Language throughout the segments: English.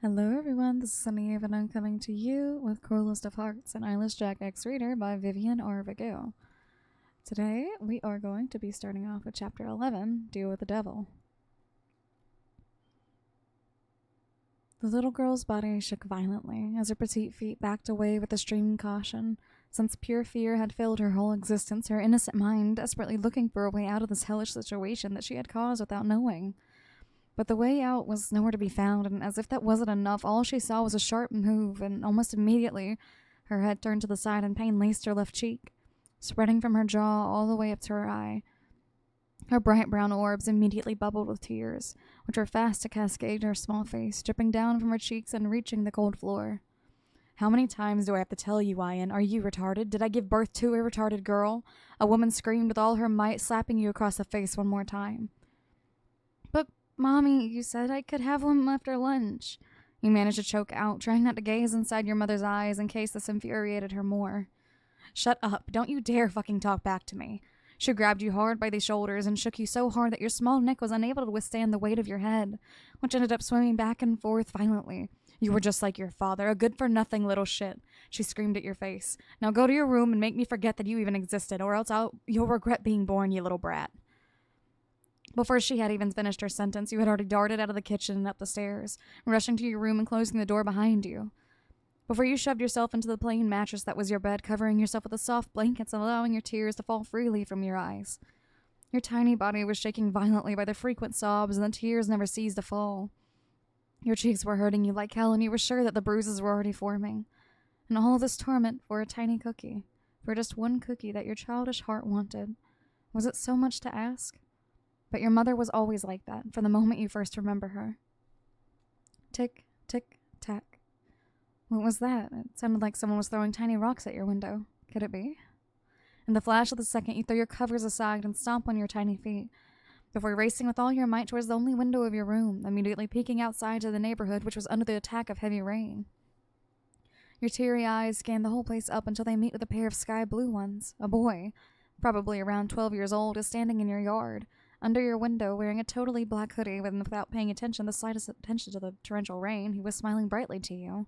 Hello everyone, this is Sunny and I'm coming to you with Cruelest of Hearts, an Eyeless Jack X Reader by Vivian Arvigo. Today, we are going to be starting off with Chapter 11, Deal with the Devil. The little girl's body shook violently as her petite feet backed away with extreme caution. Since pure fear had filled her whole existence, her innocent mind desperately looking for a way out of this hellish situation that she had caused without knowing. But the way out was nowhere to be found, and as if that wasn't enough, all she saw was a sharp move, and almost immediately, her head turned to the side and pain laced her left cheek, spreading from her jaw all the way up to her eye. Her bright brown orbs immediately bubbled with tears, which were fast to cascade to her small face, dripping down from her cheeks and reaching the cold floor. "How many times do I have to tell you, Ian? Are you retarded? Did I give birth to a retarded girl?" A woman screamed with all her might, slapping you across the face one more time. "But Mommy, you said I could have one after lunch." You managed to choke out, trying not to gaze inside your mother's eyes in case this infuriated her more. "Shut up. Don't you dare fucking talk back to me." She grabbed you hard by the shoulders and shook you so hard that your small neck was unable to withstand the weight of your head, which ended up swimming back and forth violently. "You were just like your father, a good-for-nothing little shit," she screamed at your face. "Now go to your room and make me forget that you even existed, or else you'll regret being born, you little brat." Before she had even finished her sentence, you had already darted out of the kitchen and up the stairs, rushing to your room and closing the door behind you. Before you shoved yourself into the plain mattress that was your bed, covering yourself with the soft blankets and allowing your tears to fall freely from your eyes. Your tiny body was shaking violently by the frequent sobs, and the tears never ceased to fall. Your cheeks were hurting you like hell, and you were sure that the bruises were already forming. And all this torment for a tiny cookie, for just one cookie that your childish heart wanted. Was it so much to ask? But your mother was always like that, from the moment you first remember her. Tick, tick, tack. What was that? It sounded like someone was throwing tiny rocks at your window. Could it be? In the flash of the second, you throw your covers aside and stomp on your tiny feet, before racing with all your might towards the only window of your room, immediately peeking outside to the neighborhood, which was under the attack of heavy rain. Your teary eyes scan the whole place up until they meet with a pair of sky blue ones. A boy, probably around 12 years old, is standing in your yard, under your window, wearing a totally black hoodie, and without paying the slightest attention to the torrential rain, he was smiling brightly to you.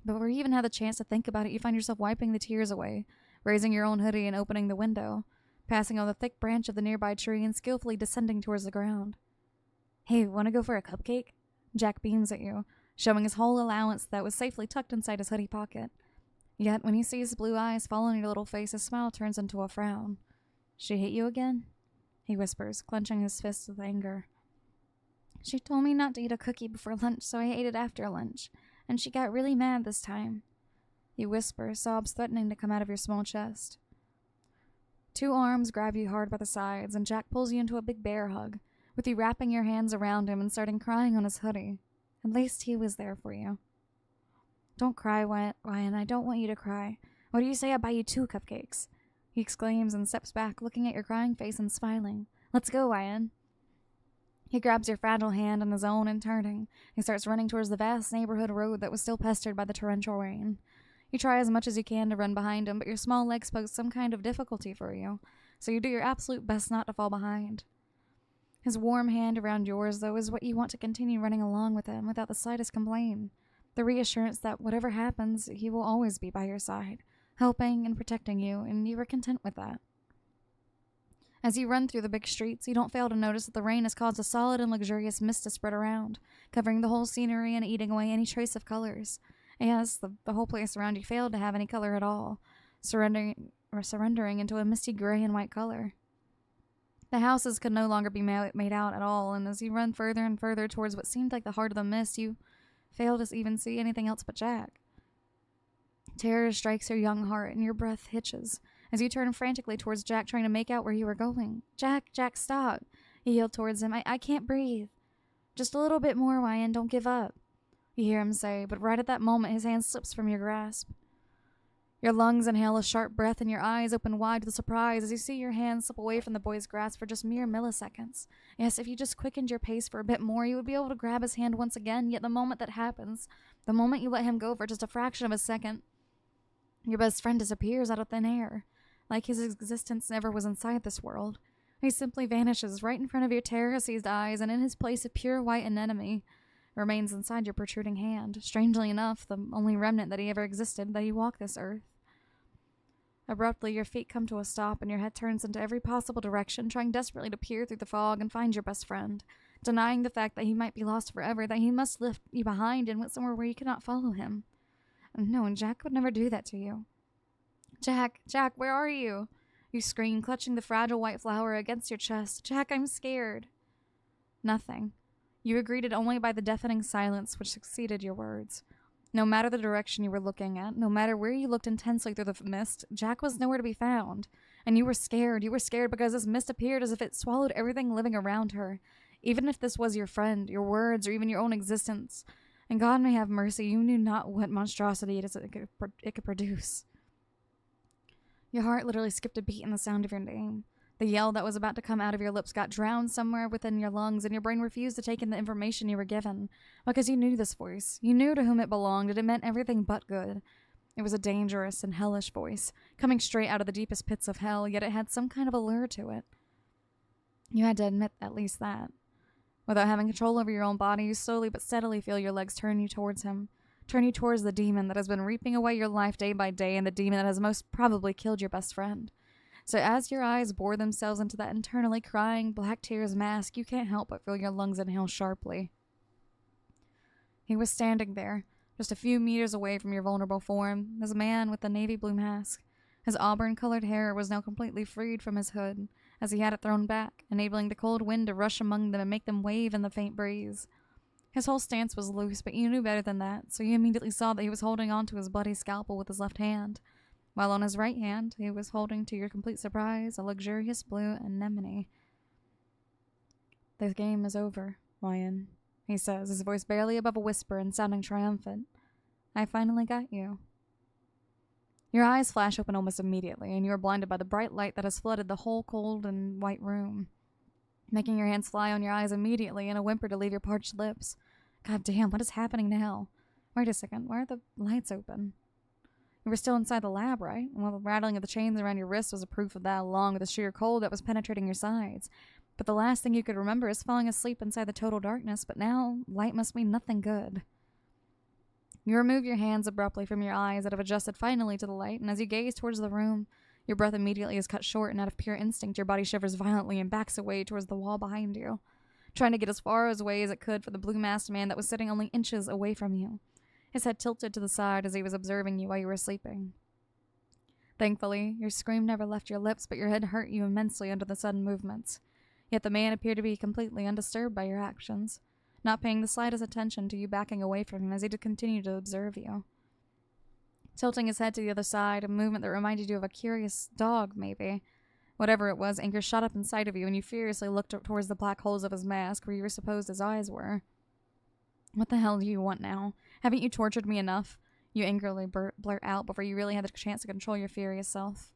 Before you even had the chance to think about it, you find yourself wiping the tears away, raising your own hoodie and opening the window, passing on the thick branch of the nearby tree and skillfully descending towards the ground. "Hey, want to go for a cupcake?" Jack beams at you, showing his whole allowance that was safely tucked inside his hoodie pocket. Yet, when he sees his blue eyes fall on your little face, his smile turns into a frown. "She hit you again?" he whispers, clenching his fists with anger. "She told me not to eat a cookie before lunch, so I ate it after lunch, and she got really mad this time." You whisper, sobs threatening to come out of your small chest. Two arms grab you hard by the sides, and Jack pulls you into a big bear hug, with you wrapping your hands around him and starting crying on his hoodie. At least he was there for you. "Don't cry, Ryan. I don't want you to cry. What do you say I buy you 2 cupcakes? He exclaims and steps back, looking at your crying face and smiling. "Let's go, Ian." He grabs your fragile hand in his own and turning, he starts running towards the vast neighborhood road that was still pestered by the torrential rain. You try as much as you can to run behind him, but your small legs pose some kind of difficulty for you, so you do your absolute best not to fall behind. His warm hand around yours, though, is what you want to continue running along with him without the slightest complaint. The reassurance that whatever happens, he will always be by your side, helping and protecting you, and you are content with that. As you run through the big streets, you don't fail to notice that the rain has caused a solid and luxurious mist to spread around, covering the whole scenery and eating away any trace of colors. Yes, the whole place around you failed to have any color at all, surrendering into a misty gray and white color. The houses could no longer be made out at all, and as you run further and further towards what seemed like the heart of the mist, you fail to even see anything else but Jack. Terror strikes your young heart, and your breath hitches as you turn frantically towards Jack, trying to make out where you were going. Jack, stop!" You yell towards him. I can't breathe. "Just a little bit more, Ryan. Don't give up," you hear him say, but right at that moment, his hand slips from your grasp. Your lungs inhale a sharp breath, and your eyes open wide with surprise as you see your hand slip away from the boy's grasp for just mere milliseconds. Yes, if you just quickened your pace for a bit more, you would be able to grab his hand once again, yet the moment that happens, the moment you let him go for just a fraction of a second, your best friend disappears out of thin air, like his existence never was inside this world. He simply vanishes right in front of your terror-seized eyes, and in his place a pure white anemone, remains inside your protruding hand. Strangely enough, the only remnant that he ever existed, that he walked this earth. Abruptly, your feet come to a stop and your head turns into every possible direction, trying desperately to peer through the fog and find your best friend, denying the fact that he might be lost forever, that he must leave you behind and went somewhere where you cannot follow him. No, and Jack would never do that to you. Jack, where are you? You scream, clutching the fragile white flower against your chest. Jack, I'm scared. Nothing. You were greeted only by the deafening silence which succeeded your words. No matter the direction you were looking at, no matter where you looked intensely through the mist, Jack was nowhere to be found. And you were scared. You were scared because this mist appeared as if it swallowed everything living around her. Even if this was your friend, your words, or even your own existence. And God may have mercy, you knew not what monstrosity it could produce. Your heart literally skipped a beat in the sound of your name. The yell that was about to come out of your lips got drowned somewhere within your lungs, and your brain refused to take in the information you were given, because you knew this voice. You knew to whom it belonged, and it meant everything but good. It was a dangerous and hellish voice, coming straight out of the deepest pits of hell, yet it had some kind of allure to it. You had to admit at least that. Without having control over your own body, you slowly but steadily feel your legs turn you towards him. Turn you towards the demon that has been reaping away your life day by day, and the demon that has most probably killed your best friend. So as your eyes bore themselves into that internally crying black tears mask, you can't help but feel your lungs inhale sharply. He was standing there, just a few meters away from your vulnerable form, this man with the navy blue mask. His auburn-colored hair was now completely freed from his hood, as he had it thrown back, enabling the cold wind to rush among them and make them wave in the faint breeze. His whole stance was loose, but you knew better than that, so you immediately saw that he was holding on to his bloody scalpel with his left hand, while on his right hand, he was holding, to your complete surprise, a luxurious blue anemone. The game is over, Ryan, he says, his voice barely above a whisper and sounding triumphant. I finally got you. Your eyes flash open almost immediately, and you are blinded by the bright light that has flooded the whole cold and white room, making your hands fly on your eyes immediately and a whimper to leave your parched lips. God damn, what is happening now? Wait a second, why are the lights open? You were still inside the lab, right? Well, the rattling of the chains around your wrists was a proof of that, along with the sheer cold that was penetrating your sides. But the last thing you could remember is falling asleep inside the total darkness, but now light must mean nothing good. You remove your hands abruptly from your eyes that have adjusted finally to the light, and as you gaze towards the room, your breath immediately is cut short, and out of pure instinct, your body shivers violently and backs away towards the wall behind you, trying to get as far away as it could for the blue-masked man that was sitting only inches away from you, his head tilted to the side as he was observing you while you were sleeping. Thankfully, your scream never left your lips, but your head hurt you immensely under the sudden movements. Yet the man appeared to be completely undisturbed by your actions, not paying the slightest attention to you backing away from him as he did continue to observe you. Tilting his head to the other side, a movement that reminded you of a curious dog, maybe. Whatever it was, anger shot up inside of you, and you furiously looked towards the black holes of his mask where you were supposed his eyes were. What the hell do you want now? Haven't you tortured me enough? You angrily blurt out before you really had the chance to control your furious self.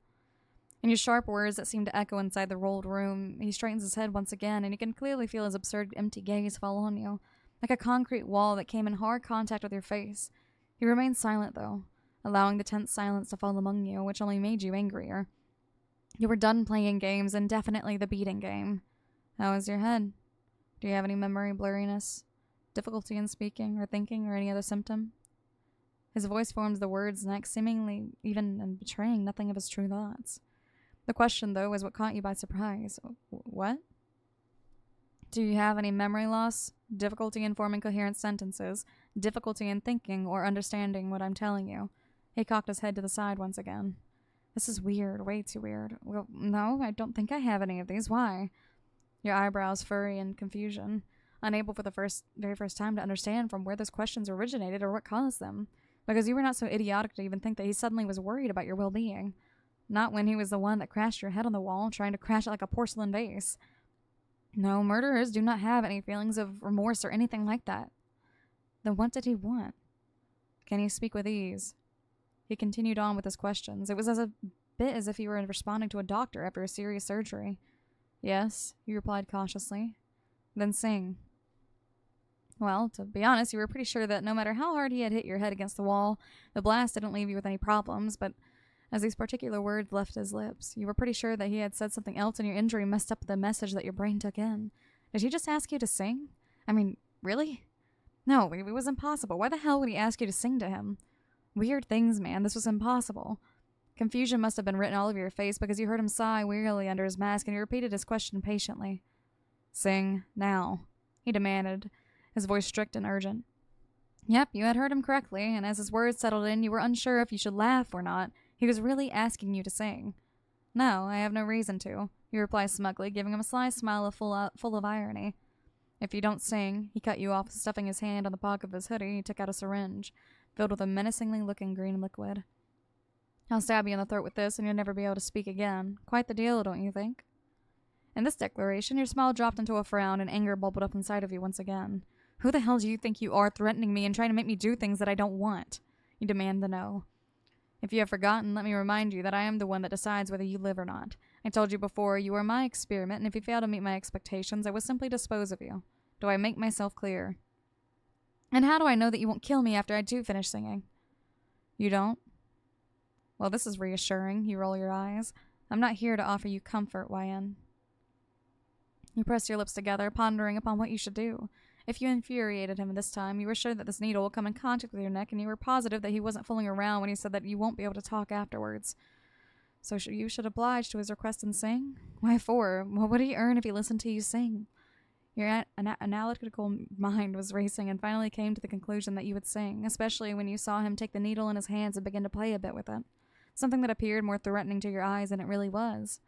In your sharp words that seemed to echo inside the rolled room, he straightens his head once again, and you can clearly feel his absurd empty gaze fall on you, like a concrete wall that came in hard contact with your face. He remained silent, though, allowing the tense silence to fall among you, which only made you angrier. You were done playing games, and definitely the beating game. How is your head? Do you have any memory blurriness? Difficulty in speaking or thinking or any other symptom? His voice forms the words next, seemingly even and betraying nothing of his true thoughts. The question, though, is what caught you by surprise. What? Do you have any memory loss, difficulty in forming coherent sentences, difficulty in thinking or understanding what I'm telling you? He cocked his head to the side once again. This is weird, way too weird. Well, no, I don't think I have any of these. Why? Your eyebrows furry in confusion, unable for the very first time to understand from where those questions originated or what caused them, because you were not so idiotic to even think that he suddenly was worried about your well-being. Not when he was the one that crashed your head on the wall, trying to crash it like a porcelain vase. No, murderers do not have any feelings of remorse or anything like that. Then what did he want? Can you speak with ease? He continued on with his questions. It was a bit as if you were responding to a doctor after a serious surgery. Yes, you replied cautiously. Then sing. Well, to be honest, you were pretty sure that no matter how hard he had hit your head against the wall, the blast didn't leave you with any problems, but as these particular words left his lips, you were pretty sure that he had said something else and your injury messed up the message that your brain took in. Did he just ask you to sing? I mean, really? No, it was impossible. Why the hell would he ask you to sing to him? Weird things, man. This was impossible. Confusion must have been written all over your face because you heard him sigh wearily under his mask and he repeated his question patiently. Sing, now, he demanded, his voice strict and urgent. Yep, you had heard him correctly, and as his words settled in, you were unsure if you should laugh or not. He was really asking you to sing. No, I have no reason to, you replied smugly, giving him a sly smile full of irony. If you don't sing, he cut you off, stuffing his hand on the pocket of his hoodie. He took out a syringe, filled with a menacingly looking green liquid. I'll stab you in the throat with this, and you'll never be able to speak again. Quite the deal, don't you think? In this declaration, your smile dropped into a frown, and anger bubbled up inside of you once again. Who the hell do you think you are, threatening me and trying to make me do things that I don't want? You demand to know. If you have forgotten, let me remind you that I am the one that decides whether you live or not. I told you before, you are my experiment, and if you fail to meet my expectations, I will simply dispose of you. Do I make myself clear? And how do I know that you won't kill me after I do finish singing? You don't? Well, this is reassuring. You roll your eyes. I'm not here to offer you comfort, YN. You press your lips together, pondering upon what you should do. If you infuriated him this time, you were sure that this needle will come in contact with your neck, and you were positive that he wasn't fooling around when he said that you won't be able to talk afterwards. So you should oblige to his request and sing? Why for? What would he earn if he listened to you sing? Your analytical mind was racing and finally came to the conclusion that you would sing, especially when you saw him take the needle in his hands and begin to play a bit with it. Something that appeared more threatening to your eyes than it really was.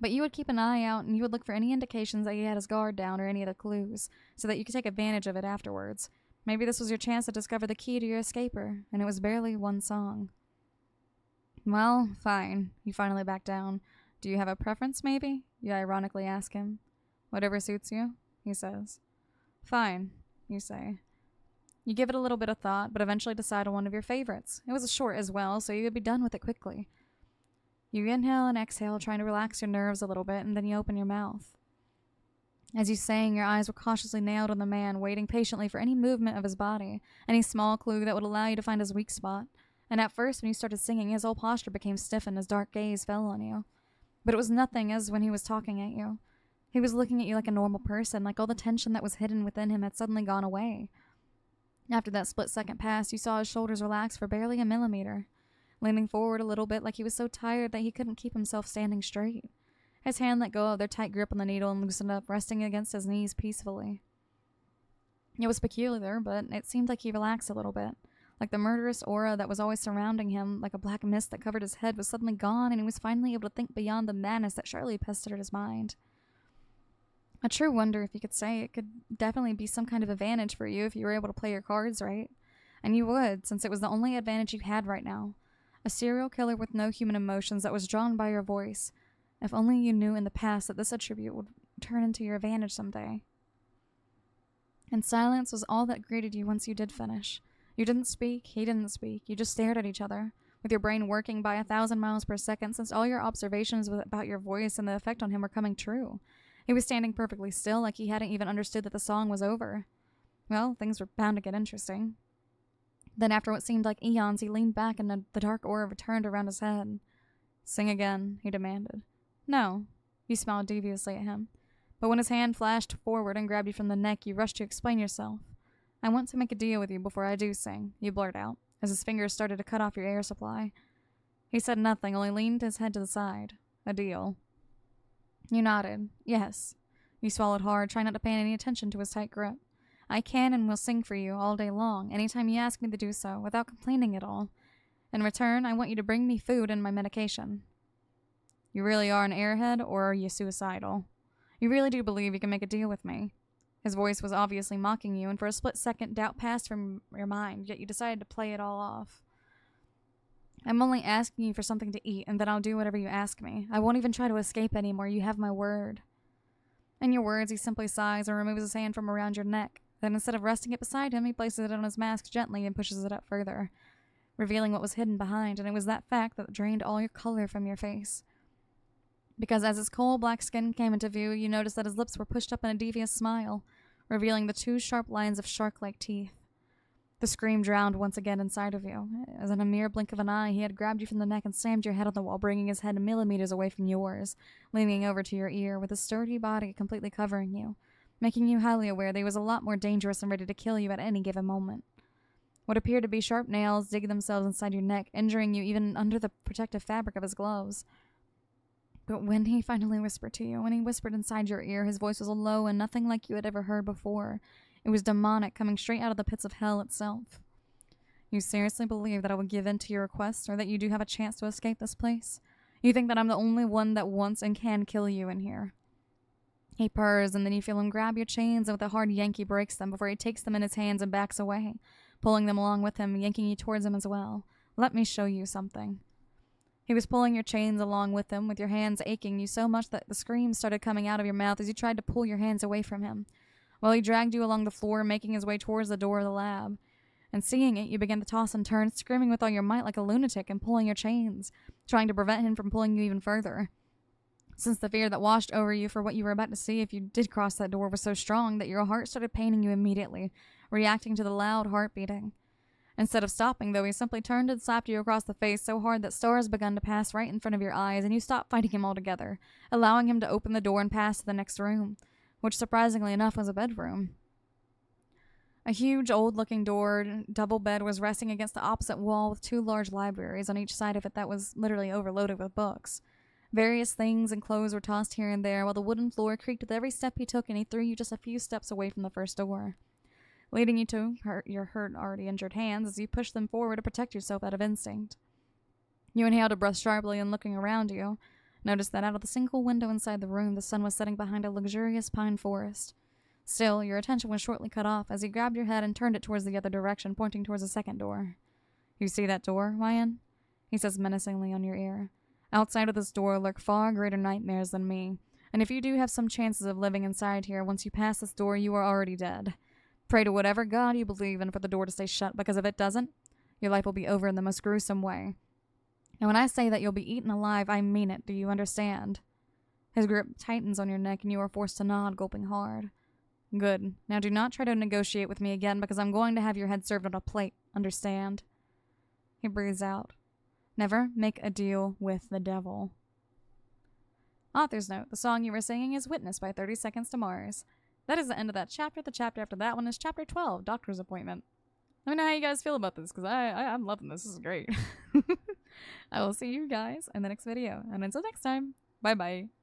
But you would keep an eye out and you would look for any indications that he had his guard down or any other clues, so that you could take advantage of it afterwards. Maybe this was your chance to discover the key to your escaper, and it was barely one song. Well, fine. You finally back down. Do you have a preference, maybe? You ironically ask him. Whatever suits you, he says. Fine, you say. You give it a little bit of thought, but eventually decide on one of your favorites. It was short as well, so you would be done with it quickly. You inhale and exhale, trying to relax your nerves a little bit, and then you open your mouth. As you sang, your eyes were cautiously nailed on the man, waiting patiently for any movement of his body, any small clue that would allow you to find his weak spot. And at first, when you started singing, his whole posture became stiff and his dark gaze fell on you. But it was nothing as when he was talking at you. He was looking at you like a normal person, like all the tension that was hidden within him had suddenly gone away. After that split second passed, you saw his shoulders relax for barely a millimeter, leaning forward a little bit like he was so tired that he couldn't keep himself standing straight. His hand let go of their tight grip on the needle and loosened up, resting against his knees peacefully. It was peculiar, but it seemed like he relaxed a little bit. Like the murderous aura that was always surrounding him, like a black mist that covered his head, was suddenly gone, and he was finally able to think beyond the madness that surely pestered his mind. A true wonder, if you could say. It could definitely be some kind of advantage for you if you were able to play your cards right. And you would, since it was the only advantage you had right now. A serial killer with no human emotions that was drawn by your voice. If only you knew in the past that this attribute would turn into your advantage someday. And silence was all that greeted you once you did finish. You didn't speak, he didn't speak. You just stared at each other, with your brain working by 1,000 miles per second, since all your observations about your voice and the effect on him were coming true. He was standing perfectly still, like he hadn't even understood that the song was over. Well, things were bound to get interesting. Then, after what seemed like eons, he leaned back and the dark aura returned around his head. Sing again, he demanded. No. You smiled deviously at him. But when his hand flashed forward and grabbed you from the neck, you rushed to explain yourself. I want to make a deal with you before I do sing, you blurt out, as his fingers started to cut off your air supply. He said nothing, only leaned his head to the side. A deal. You nodded. Yes. You swallowed hard, trying not to pay any attention to his tight grip. I can and will sing for you all day long, anytime you ask me to do so, without complaining at all. In return, I want you to bring me food and my medication. You really are an airhead, or are you suicidal? You really do believe you can make a deal with me? His voice was obviously mocking you, and for a split second doubt passed from your mind, yet you decided to play it all off. I'm only asking you for something to eat, and then I'll do whatever you ask me. I won't even try to escape anymore. You have my word. In your words, he simply sighs and removes his hand from around your neck. Then instead of resting it beside him, he places it on his mask gently and pushes it up further, revealing what was hidden behind, and it was that fact that drained all your color from your face. Because as his coal black skin came into view, you noticed that his lips were pushed up in a devious smile, revealing the 2 sharp lines of shark-like teeth. The scream drowned once again inside of you, as in a mere blink of an eye he had grabbed you from the neck and slammed your head on the wall, bringing his head millimeters away from yours, leaning over to your ear, with his sturdy body completely covering you. making you highly aware that he was a lot more dangerous and ready to kill you at any given moment. What appeared to be sharp nails dig themselves inside your neck, injuring you even under the protective fabric of his gloves. But when he finally whispered to you, when he whispered inside your ear, his voice was low and nothing like you had ever heard before. It was demonic, coming straight out of the pits of hell itself. You seriously believe that I will give in to your request, or that you do have a chance to escape this place? You think that I'm the only one that wants and can kill you in here? He purrs, and then you feel him grab your chains, and with a hard yank he breaks them before he takes them in his hands and backs away, pulling them along with him, yanking you towards him as well. Let me show you something. He was pulling your chains along with him, with your hands aching you so much that the screams started coming out of your mouth as you tried to pull your hands away from him, while he dragged you along the floor, making his way towards the door of the lab. And seeing it, you began to toss and turn, screaming with all your might like a lunatic and pulling your chains, trying to prevent him from pulling you even further. Since the fear that washed over you for what you were about to see if you did cross that door was so strong that your heart started paining you immediately, reacting to the loud heart beating. Instead of stopping, though, he simply turned and slapped you across the face so hard that stars began to pass right in front of your eyes, and you stopped fighting him altogether, allowing him to open the door and pass to the next room, which surprisingly enough was a bedroom. A huge, old-looking door, double bed was resting against the opposite wall with 2 large libraries on each side of it that was literally overloaded with books. Various things and clothes were tossed here and there, while the wooden floor creaked with every step he took, and he threw you just a few steps away from the first door, leading you to your hurt, already injured hands as you pushed them forward to protect yourself out of instinct. You inhaled a breath sharply and, looking around you, noticed that out of the single window inside the room, the sun was setting behind a luxurious pine forest. Still, your attention was shortly cut off as he grabbed your head and turned it towards the other direction, pointing towards the second door. You see that door, Ryan? He says menacingly on your ear. Outside of this door lurk far greater nightmares than me, and if you do have some chances of living inside here, once you pass this door, you are already dead. Pray to whatever god you believe in for the door to stay shut, because if it doesn't, your life will be over in the most gruesome way. And when I say that you'll be eaten alive, I mean it. Do you understand? His grip tightens on your neck, and you are forced to nod, gulping hard. Good. Now do not try to negotiate with me again, because I'm going to have your head served on a plate. Understand? He breathes out. Never make a deal with the devil. Author's note. The song you were singing is Witness by 30 Seconds to Mars. That is the end of that chapter. The chapter after that one is chapter 12, Doctor's Appointment. Let me know how you guys feel about this, because I'm loving this. This is great. I will see you guys in the next video. And until next time, bye-bye.